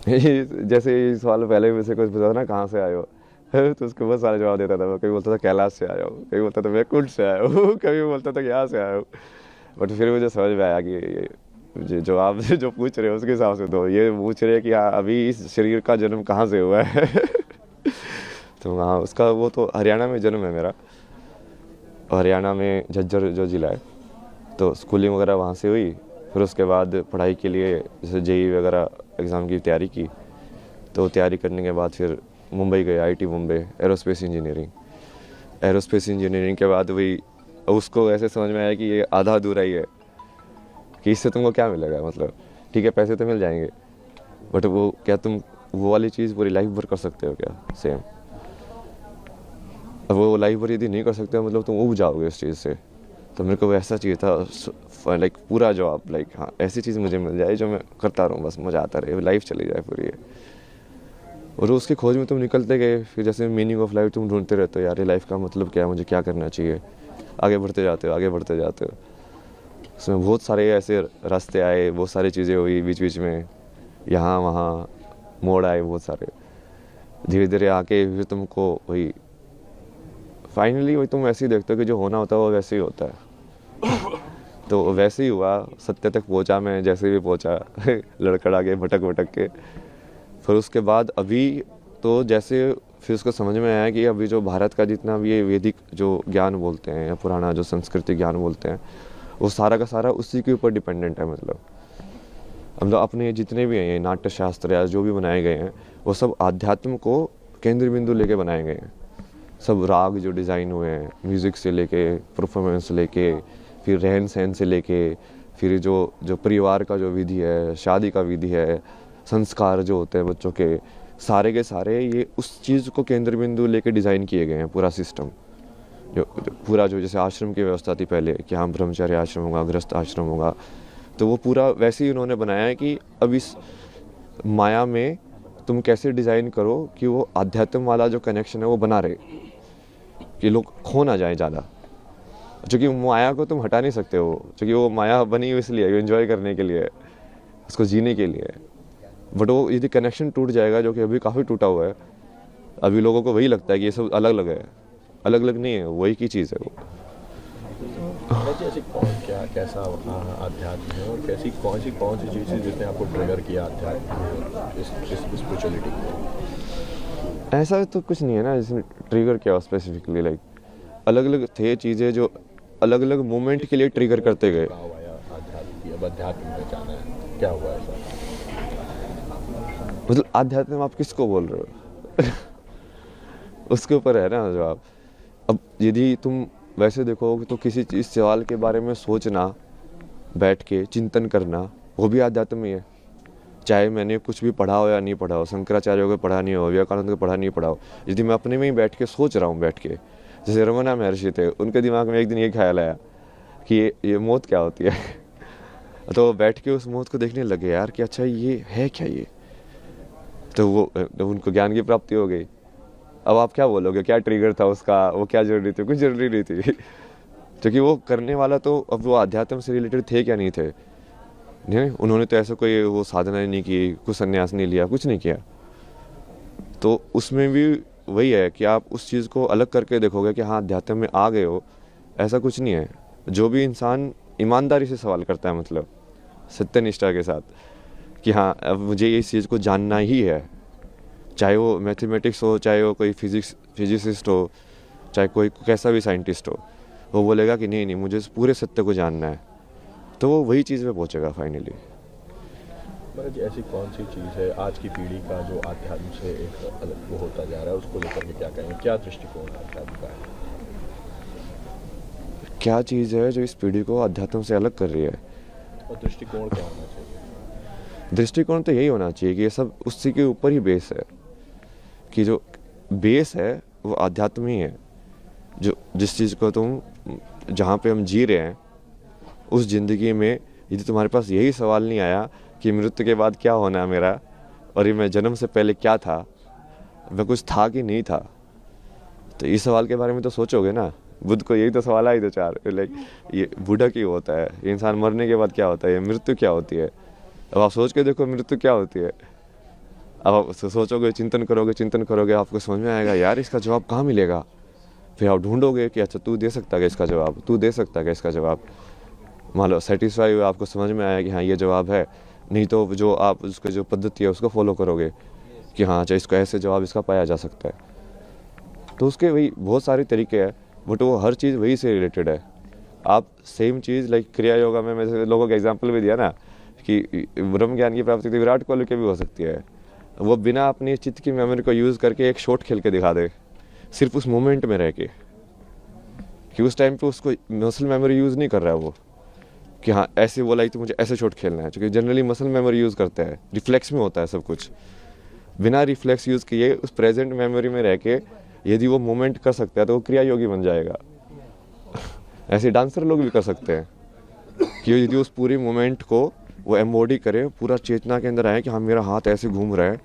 जैसे ये सवाल पहले भी मुझसे कुछ पूछा था ना, कहाँ से आए हो? तो उसको बहुत सारे जवाब देता था मैं। कभी बोलता था कैलाश से आया हूँ, कभी बोलता था मैं कुंड से आया हूँ, कभी बोलता था यहाँ से आया हूँ। बट फिर मुझे समझ में आया कि जो आप जो पूछ रहे हो उसके हिसाब से तो ये पूछ रहे हैं कि हाँ अभी इस शरीर का जन्म कहाँ से हुआ है। तो हाँ, उसका वो तो हरियाणा में जन्म है मेरा, हरियाणा में झज्जर जो ज़िला है। तो स्कूलिंग वगैरह वहाँ से हुई। फिर उसके बाद पढ़ाई के लिए जैसे जेई वगैरह एग्ज़ाम की तैयारी की। तो तैयारी करने के बाद फिर मुंबई गए, IT Mumbai, aerospace engineering. Aerospace engineering के बाद वही उसको ऐसे समझ में आया कि ये आधा अधूरा ही है, कि इससे तुमको क्या मिलेगा, मतलब ठीक है पैसे तो मिल जाएंगे, बट वो क्या तुम वो वाली चीज़ पूरी लाइफ भर कर सकते हो क्या सेम? अब वो लाइफ भर यदि नहीं कर सकते हो मतलब तुम उब जाओगे उस चीज़ से। तो मेरे को वैसा चाहिए था, लाइक पूरा जॉब, लाइक हाँ ऐसी चीज़ मुझे मिल जाए जो मैं करता रहूँ, बस मज़ा आता रहे, लाइफ चली जाए पूरी है। और उसकी खोज में तुम निकलते गए, फिर जैसे मीनिंग ऑफ लाइफ तुम ढूंढते रहते हो, यार ये लाइफ का मतलब क्या है, मुझे क्या करना चाहिए। आगे बढ़ते जाते हो, आगे बढ़ते जाते हो। उसमें बहुत सारे ऐसे रास्ते आए, बहुत सारी चीज़ें हुई बीच बीच में, यहाँ वहाँ मोड़ आए बहुत सारे। धीरे धीरे आके फिर तुमको वही फाइनली वही तुम वैसे ही देखते हो कि जो होना होता है वो वैसे ही होता है। तो वैसे ही हुआ, सत्य तक पहुंचा मैं जैसे भी पहुंचा। लड़खड़ा के भटक भटक के। फिर उसके बाद अभी तो जैसे फिर उसको समझ में आया कि अभी जो भारत का जितना भी ये वैदिक जो ज्ञान बोलते हैं या पुराना जो संस्कृति ज्ञान बोलते हैं, वो सारा का सारा उसी के ऊपर डिपेंडेंट है। मतलब अपने जितने भी हैं ये नाट्य शास्त्र या जो भी बनाए गए हैं, वो सब आध्यात्म को केंद्र बिंदु लेके बनाए गए हैं। सब राग जो डिज़ाइन हुए हैं, म्यूज़िक से लेके परफॉर्मेंस से लेके, फिर रहन सहन से लेके, फिर जो जो परिवार का जो विधि है, शादी का विधि है, संस्कार जो होते हैं बच्चों के सारे ये उस चीज़ को केंद्र बिंदु लेके डिज़ाइन किए गए हैं। पूरा सिस्टम जो पूरा जो जैसे आश्रम की व्यवस्था थी पहले कि हाँ ब्रह्मचर्य आश्रम होगा, गृहस्थ आश्रम होगा, तो वो पूरा वैसे ही उन्होंने बनाया है कि अब इस माया में तुम कैसे डिज़ाइन करो कि वो आध्यात्म वाला जो कनेक्शन है वो बना रहे, कि लोग खो ना जाए ज़्यादा। क्योंकि माया को तुम हटा नहीं सकते हो, क्योंकि वो माया बनी हुई इसलिए एंजॉय करने के लिए, उसको जीने के लिए। बट वो यदि कनेक्शन टूट जाएगा, जो कि अभी काफ़ी टूटा हुआ है, अभी लोगों को वही लगता है कि ये सब अलग अलग है। अलग अलग नहीं है, वही की चीज़ है वो। जी ऐसी कौन क्या कैसा अध्यात्म है, और कौन सी चीज़ है जिसने आपको ट्रिगर किया अध्यात्म इस स्पिरिचुअलिटी को? ऐसा तो कुछ नहीं है ना जिसने ट्रिगर किया स्पेसिफिकली, लाइक अलग अलग थे चीज़ें जो अलग अलग मोमेंट के लिए ट्रिगर करते गए। गाँव आया आध्यात्म की, अब अध्यात्म में जाना है, क्या हुआ ऐसा? मतलब आध्यात्म आप किसको बोल रहे हो? उसके ऊपर है ना जवाब। अब यदि तुम वैसे देखो तो किसी चीज़ सवाल के बारे में सोचना, बैठ के चिंतन करना, वो भी आध्यात्म ही है। चाहे मैंने कुछ भी पढ़ा हो या नहीं पढ़ा हो, शंकराचार्य को पढ़ा नहीं हो, विवेकानंद को पढ़ा नहीं पढ़ा हो, यदि मैं अपने में ही बैठ के सोच रहा हूँ, बैठ के जैसे रमना महर्षि थे, उनके दिमाग में एक दिन ये ख्याल आया कि ये मौत क्या होती है। तो वो बैठ के उस मौत को देखने लगे यार कि अच्छा ये है क्या ये। तो वो उनको ज्ञान की प्राप्ति हो गई। अब आप क्या बोलोगे, क्या ट्रिगर था उसका, वो क्या जरूरी थी? कुछ जरूरी नहीं थी। क्योंकि वो करने वाला तो अब वो अध्यात्म से रिलेटेड थे क्या नहीं थे, नहीं उन्होंने तो ऐसा कोई वो साधना नहीं की, कुछ संन्यास नहीं लिया, कुछ नहीं किया। तो उसमें भी वही है कि आप उस चीज़ को अलग करके देखोगे कि हाँ अध्यात्म में आ गए हो, ऐसा कुछ नहीं है। जो भी इंसान ईमानदारी से सवाल करता है, मतलब सत्यनिष्ठा के साथ कि हाँ अब मुझे इस चीज़ को जानना ही है, चाहे वो मैथमेटिक्स हो, चाहे वो कोई फिजिसिस्ट हो, चाहे कोई कैसा भी साइंटिस्ट हो, वो बोलेगा कि नहीं नहीं मुझे इस पूरे सत्य को जानना है, तो वो वही चीज़ में पहुंचेगा फाइनली। मतलब ऐसी कौन सी चीज़ है आज की पीढ़ी का जो आध्यात्म से एक अलग वो होता जा रहा है, उसको लेकर के क्या कहेंगे, क्या दृष्टिकोण आध्यात्म का है? क्या चीज़ है जो इस पीढ़ी को अध्यात्म से अलग कर रही है? और दृष्टिकोण क्या होना चाहिए? दृष्टिकोण तो यही होना चाहिए कि ये सब उसी के ऊपर ही बेस है, कि जो बेस है वो आध्यात्म ही है। जो जिस चीज़ को तुम जहाँ पे हम जी रहे हैं उस ज़िंदगी में, यदि तुम्हारे पास यही सवाल नहीं आया कि मृत्यु के बाद क्या होना है मेरा, और ये मैं जन्म से पहले क्या था, मैं कुछ था कि नहीं था, तो इस सवाल के बारे में तो सोचोगे ना। बुद्ध को यही तो सवाल आई, तो चार लाइक ये बूढ़ा क्यों होता है, ये इंसान मरने के बाद क्या होता है, ये मृत्यु क्या होती है। अब आप सोच के देखो मृत्यु क्या होती है। अब आप सोचोगे, चिंतन करोगे, आपको समझ में आएगा यार इसका जवाब कहाँ मिलेगा। फिर आप ढूंढोगे कि अच्छा तू दे सकता है इसका जवाब, तू दे सकता है इसका जवाब। मान लो सेटिस्फाई हुआ, आपको समझ में आया कि हाँ ये जवाब है, नहीं तो जो आप उसका जो पद्धति है उसको फॉलो करोगे कि हाँ अच्छा इसको ऐसे जवाब इसका पाया जा सकता है। तो उसके वही बहुत सारे तरीके हैं, बट वो हर चीज़ वही से रिलेटेड है। आप सेम चीज़ लाइक क्रिया योगा में मैंने लोगों को एग्जांपल भी दिया ना कि ब्रह्म ज्ञान की प्राप्ति विराट कोहली की भी हो सकती है। वो बिना अपनी चित्त की मेमोरी को यूज़ करके एक शॉट खेल के दिखा दे, सिर्फ उस मोमेंट में रह के, कि उस टाइम पे उसको मसल मेमोरी यूज़ नहीं कर रहा है वो, कि हाँ ऐसे बोला तो मुझे ऐसे शॉट खेलना है, क्योंकि जनरली मसल मेमोरी यूज़ करते हैं, रिफ्लेक्स में होता है सब कुछ। बिना रिफ्लेक्स यूज़ किए उस प्रेजेंट मेमोरी में रह के यदि वो मोमेंट कर सकता है तो वो क्रिया योगी बन जाएगा। ऐसे डांसर लोग भी कर सकते हैं कि यदि उस पूरी मोमेंट को वो एम्बॉडी करे, पूरा चेतना के अंदर आए कि हाँ मेरा हाथ ऐसे घूम रहा है,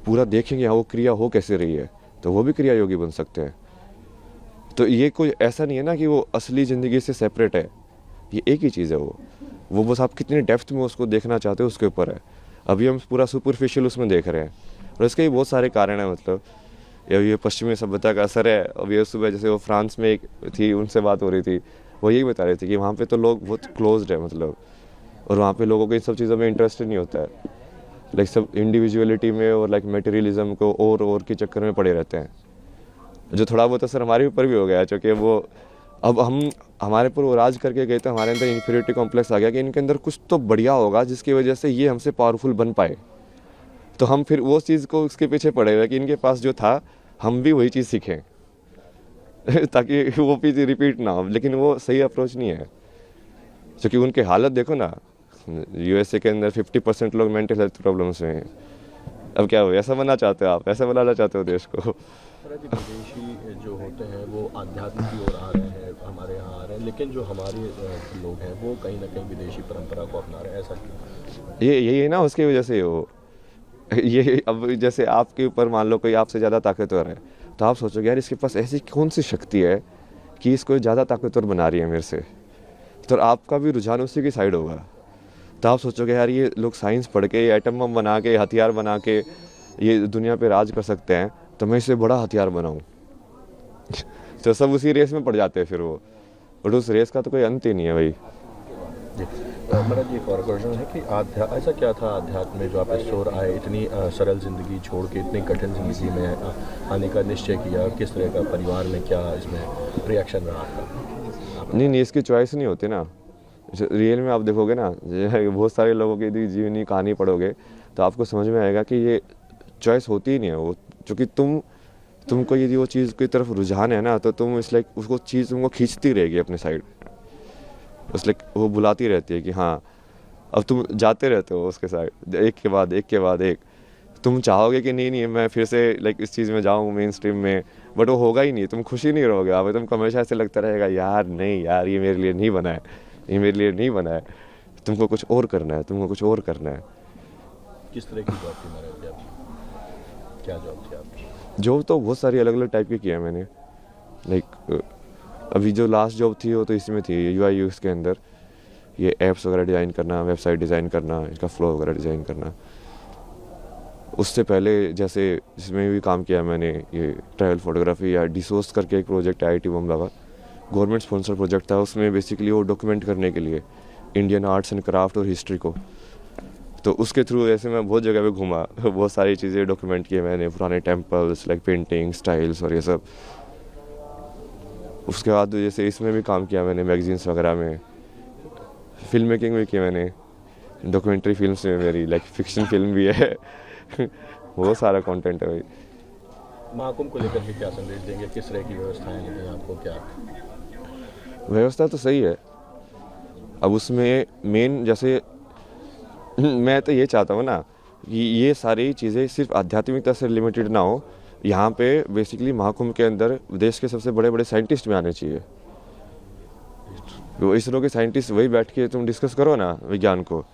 पूरा देखेंगे हाँ वो क्रिया हो कैसे रही है, तो वो भी क्रिया योगी बन सकते हैं। तो ये कोई ऐसा नहीं है ना कि वो असली ज़िंदगी से सेपरेट है, ये एक ही चीज़ है। वो बस आप कितनी डेप्थ में उसको देखना चाहते हो उसके ऊपर है। अभी हम पूरा सुपरफिशियल उसमें देख रहे हैं, और इसके भी बहुत सारे कारण हैं। मतलब ये पश्चिमी सभ्यता का असर है। अब ये सुबह जैसे वो फ्रांस में एक थी, उनसे बात हो रही थी, वो यही बता रहे थे कि वहाँ पे तो लोग बहुत क्लोज्ड है मतलब, और वहाँ पे लोगों को इन सब चीज़ों में इंटरेस्ट नहीं होता है। लाइक सब इंडिविजुअलिटी में और लाइक मटेरियलिज्म को और के चक्कर में पड़े रहते हैं, जो थोड़ा बहुत असर हमारे ऊपर भी हो गया है। क्योंकि वो अब हमारे पर वो राज करके गए, तो हमारे अंदर इन्फीरियरिटी कॉम्प्लेक्स आ गया कि इनके अंदर कुछ तो बढ़िया होगा जिसकी वजह से ये हमसे पावरफुल बन पाए। तो हम फिर वो चीज़ को उसके पीछे पड़े हुए कि इनके पास जो था हम भी वही चीज़ सीखें ताकि वो चीज़ रिपीट ना हो। लेकिन वो सही अप्रोच नहीं है, क्योंकि उनकी हालत देखो ना, यूएसए के अंदर 50% लोग मेंटल हेल्थ प्रॉब्लम्स में हैं। अब क्या हो, ऐसा बनना चाहते हो आप, ऐसा बनाना चाहते हो देश को? विदेशी जो होते हैं वो आध्यात्म की ओर आ रहे हैं, हमारे यहाँ आ रहे हैं, लेकिन जो हमारे लोग हैं वो कहीं ना कहीं विदेशी परंपरा को अपना रहे हैं। ऐसा क्यों? ये यही है ना, उसकी वजह से हो ये। अब जैसे आपके ऊपर मान लो कोई आपसे ज़्यादा ताकतवर है, तो आप सोचोगे यार इसके पास ऐसी कौन सी शक्ति है कि इसको ज़्यादा ताकतवर बना रही है मेरे से, तो आपका भी रुझान उसी की साइड होगा। तो आप सोचोगे यार ये लोग साइंस पढ़ के, एटम बम बना के, हथियार बना के ये दुनिया पे राज कर सकते हैं, तो मैं इससे बड़ा हथियार बनाऊं तो सब उसी रेस में पड़ जाते हैं फिर वो, बट उस रेस का तो कोई अंत ही नहीं है भाई। जी महाराज जी, एक और क्वेश्चन है कि ऐसा क्या था अध्यात्म में जो आप इस ओर आए, इतनी सरल ज़िंदगी छोड़ के इतनी कठिन ज़िंदगी में आने का निश्चय किया? किस तरह का परिवार में क्या इसमें रिएक्शन रहा आपका? नहीं, इसकी चॉइस नहीं होती ना। रियल में आप देखोगे ना, बहुत सारे लोगों की यदि जीवनी कहानी पढ़ोगे तो आपको समझ में आएगा कि ये चॉइस होती ही नहीं है वो। क्योंकि तुमको यदि वो चीज़ की तरफ रुझान है ना, तो तुम इस लाइक उसको चीज़ तुमको खींचती रहेगी अपने साइड, उस लाइक वो बुलाती रहती है कि हाँ, अब तुम जाते रहते हो उसके साइड, एक के बाद एक। तुम चाहोगे कि नहीं मैं फिर से लाइक इस चीज़ में जाऊँ मेन स्ट्रीम में, बट वो होगा ही नहीं, तुम खुशी नहीं रहोगे। अब तुमको हमेशा ऐसे लगता रहेगा यार नहीं यार ये मेरे लिए नहीं बना है, ये मेरे लिए नहीं बना है। तुमको कुछ और करना है। किस तरह की जॉब थी महाराज जी आपकी? क्या जॉब थी आपकी? जॉब तो बहुत सारी अलग अलग टाइप की है मैंने। लाइक अभी जो लास्ट जॉब थी वो तो इसमें थी UI UX के अंदर, ये ऐप्स वगैरह डिज़ाइन करना, वेबसाइट डिज़ाइन करना, इसका फ्लो वगैरह डिज़ाइन करना। उससे पहले जैसे जिसमें भी काम किया मैंने, ये ट्रैवल फोटोग्राफी या डिसोर्स करके एक प्रोजेक्ट IIT बम्बा का गवर्नमेंट स्पॉन्सर प्रोजेक्ट था। उसमें बेसिकली वो डॉक्यूमेंट करने के लिए इंडियन आर्ट्स एंड क्राफ्ट और हिस्ट्री को, तो उसके थ्रू ऐसे मैं बहुत जगह पे घूमा, बहुत सारी चीज़ें डॉक्यूमेंट किए मैंने, पुराने टेम्पल्स लाइक पेंटिंग स्टाइल्स और ये सब। उसके बाद जैसे इसमें भी काम किया मैंने, मैगजीन्स वगैरह में, फिल्म मेकिंग भी की मैंने, डॉक्यूमेंट्री फिल्म्स में मेरी लाइक फिक्शन फिल्म भी है बहुत सारा कंटेंट है भाई। महाकुंभ को लेकर के क्या संदेश देंगे? किस तरह की व्यवस्थाएं लगी आपको? क्या व्यवस्था तो सही है। अब उसमें मेन जैसे मैं तो ये चाहता हूँ ना कि ये सारी चीज़ें सिर्फ आध्यात्मिकता से लिमिटेड ना हो। यहाँ पे बेसिकली महाकुंभ के अंदर देश के सबसे बड़े बड़े साइंटिस्ट भी आने चाहिए। वो इसरो के साइंटिस्ट वही बैठ के तुम डिस्कस करो ना विज्ञान को,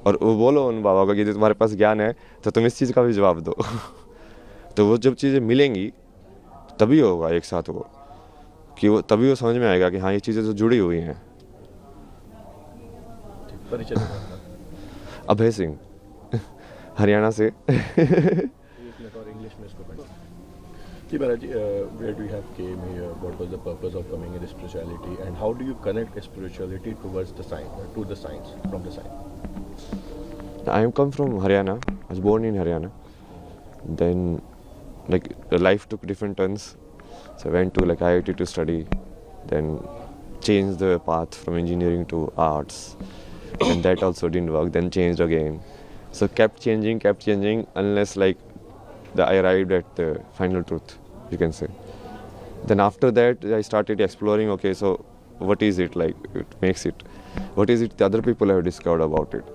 और वो बोलो उन बाबा को कि यदि तुम्हारे पास ज्ञान है तो तुम इस चीज़ का भी जवाब दो तो वो जब चीज़ें मिलेंगी तभी होगा एक साथ वो, कि वो तभी वो समझ में आएगा कि हाँ ये चीज़ें तो जुड़ी हुई हैं। परिचय? अभय सिंह हरियाणा से और इंग्लिश में इसको पढ़ना। जी महाराज जी, where do you have came here? What was the purpose of coming in spirituality, and how do you connect spirituality towards the science, to the science, from the science? I am come from Haryana. I was born in Haryana. Then like life took different turns. So I went to like IIT to study. Then changed the path from engineering to arts. And that also didn't work. Then changed again. So kept changing unless like I arrived at the final truth, you can say. Then after that I started exploring, okay, so what is it like, it makes it, what is it the other people have discovered about it.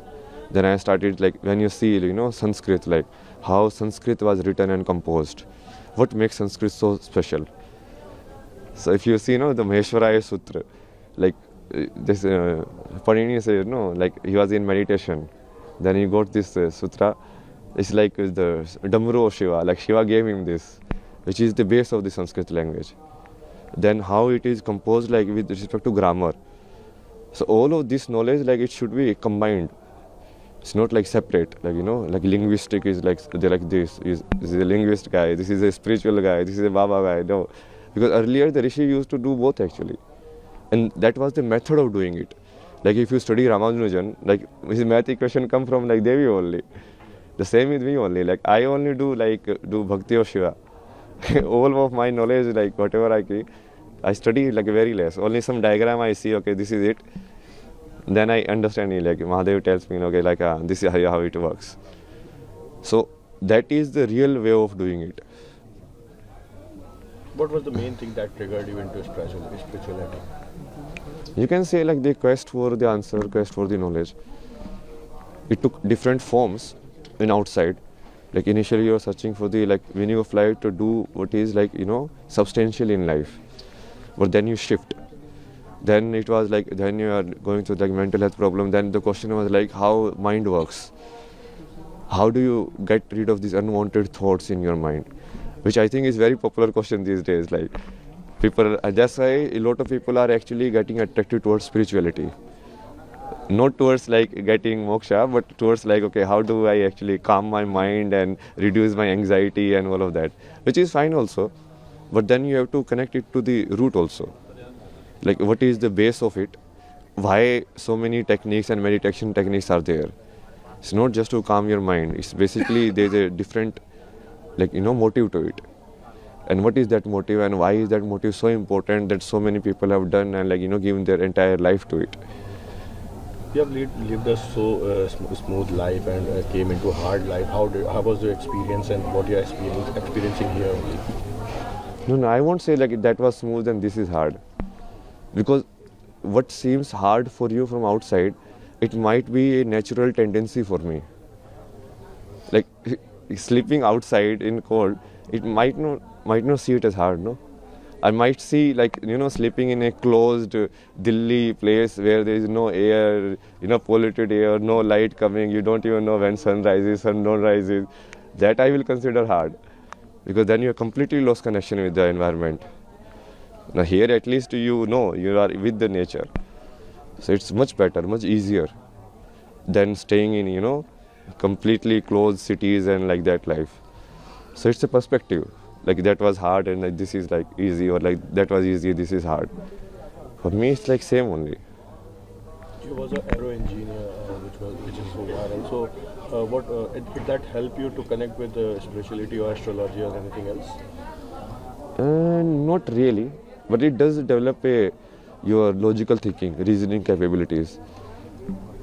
Then I started like, when you see, you know, Sanskrit, like how Sanskrit was written and composed, what makes Sanskrit so special. So if you see, you know, the Maheshwaraya Sutra, like this Panini says, you know, like he was in meditation, then he got this sutra. It's like the Damru of Shiva, like Shiva gave him this, which is the base of the Sanskrit language. Then how it is composed, like with respect to grammar. So all of this knowledge, like it should be combined. It's not like separate, like, you know, like linguistic is like, they're like this is a linguist guy, this is a spiritual guy, this is a Baba guy. No, because earlier the Rishi used to do both actually. And that was the method of doing it. Like if you study Ramanujan, like his math equation come from like Devi only. The same with me only. Like I only do Bhakti of Shiva. All of my knowledge, like whatever I study like very less. Only some diagram I see, okay, this is it. Then I understand it. Like Mahadev tells me, okay, like this is how it works. So that is the real way of doing it. What was the main thing that triggered you into spirituality? You can say like the quest for the answer, quest for the knowledge. It took different forms in outside. Like initially you were searching for the like meaning of life, to do what is like, you know, substantial in life. But then you shift. Then it was like, then you are going through like mental health problem. Then the question was like how mind works. How do you get rid of these unwanted thoughts in your mind? Which I think is very popular question these days. Like people, that's why a lot of people are actually getting attracted towards spirituality. Not towards like getting moksha, but towards like, okay, how do I actually calm my mind and reduce my anxiety and all of that, which is fine also. But then you have to connect it to the root also. Like what is the base of it? Why so many techniques and meditation techniques are there? It's not just to calm your mind. It's basically there's a different, like, you know, motive to it. And what is that motive, and why is that motive so important that so many people have done and like, you know, given their entire life to it. You have lived a so smooth life and came into hard life. How was your experience, and what you are experiencing here only? No, I won't say like that was smooth and this is hard. Because what seems hard for you from outside, it might be a natural tendency for me. Like sleeping outside in cold, it might not see it as hard, no? I might see like, you know, sleeping in a closed Delhi place where there is no air, you know, polluted air, no light coming, you don't even know when sun rises, sun don't rises. That I will consider hard, because then you have completely lost connection with the environment. Now here at least you know you are with the nature. So it's much better, much easier than staying in, you know, completely closed cities and like that life. So it's a perspective. Like that was hard and like this is like easy, or like that was easy, this is hard. For me it's like same only. You was an aero engineer, which is so viral. So did that help you to connect with spirituality or astrology or anything else? Not really, but it does develop your logical thinking, reasoning capabilities.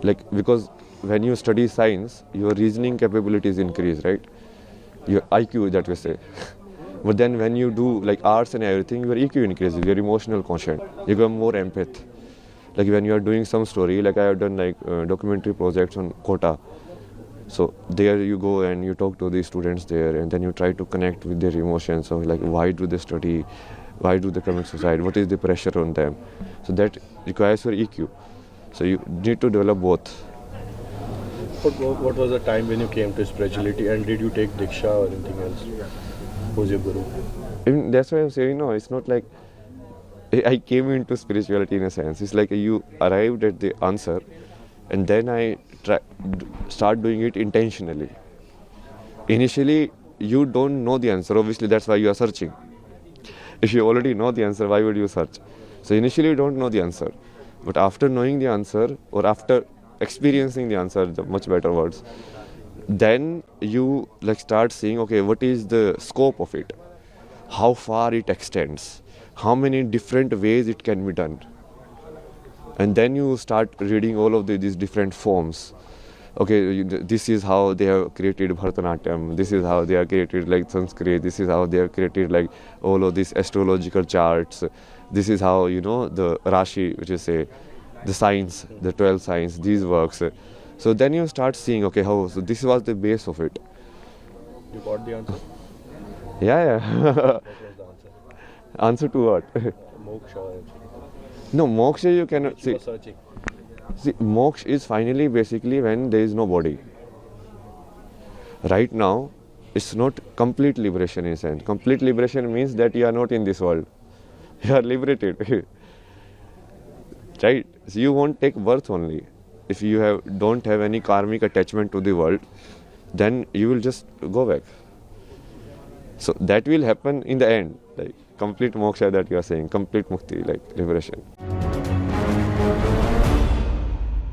Like because when you study science, your reasoning capabilities increase, right? Your IQ, that we say. But then when you do like arts and everything, your EQ increases, your emotional quotient. You become more empath. Like when you are doing some story, like I have done like documentary projects on Kota. So there you go and you talk to the students there, and then you try to connect with their emotions of like why do they study, why do they commit suicide, what is the pressure on them. So that requires your EQ. So you need to develop both. What was the time when you came to spirituality, and did you take Diksha or anything else? Who's your guru? Even that's why I'm saying, no, it's not like I came into spirituality in a sense. It's like you arrived at the answer, and then I start doing it intentionally. initially you don't know the answer. Obviously, that's why you are searching. If you already know the answer, why would you search? So initially you don't know the answer, but after knowing the answer or after experiencing the answer, the much better words, then you like start seeing, okay, what is the scope of it, how far it extends, how many different ways it can be done, and then you start reading all of these different forms. Okay, this is how they have created Bharatanatyam, this is how they have created like Sanskrit, this is how they have created like all of these astrological charts, this is how, you know, the Rashi, which is say the signs, the 12 signs, these works. So then you start seeing, okay, how, so this was the base of it. You got the answer? Yeah. What was the answer? Answer to what? Moksha. No, moksha you cannot You see. were searching. See, moksha is finally basically when there is no body. Right now, it's not complete liberation in a sense. Complete liberation means that you are not in this world. You are liberated. Right? So you won't take birth only. If you don't have any karmic attachment to the world, then you will just go back. So that will happen in the end, like complete moksha that you are saying, complete mukti, like liberation.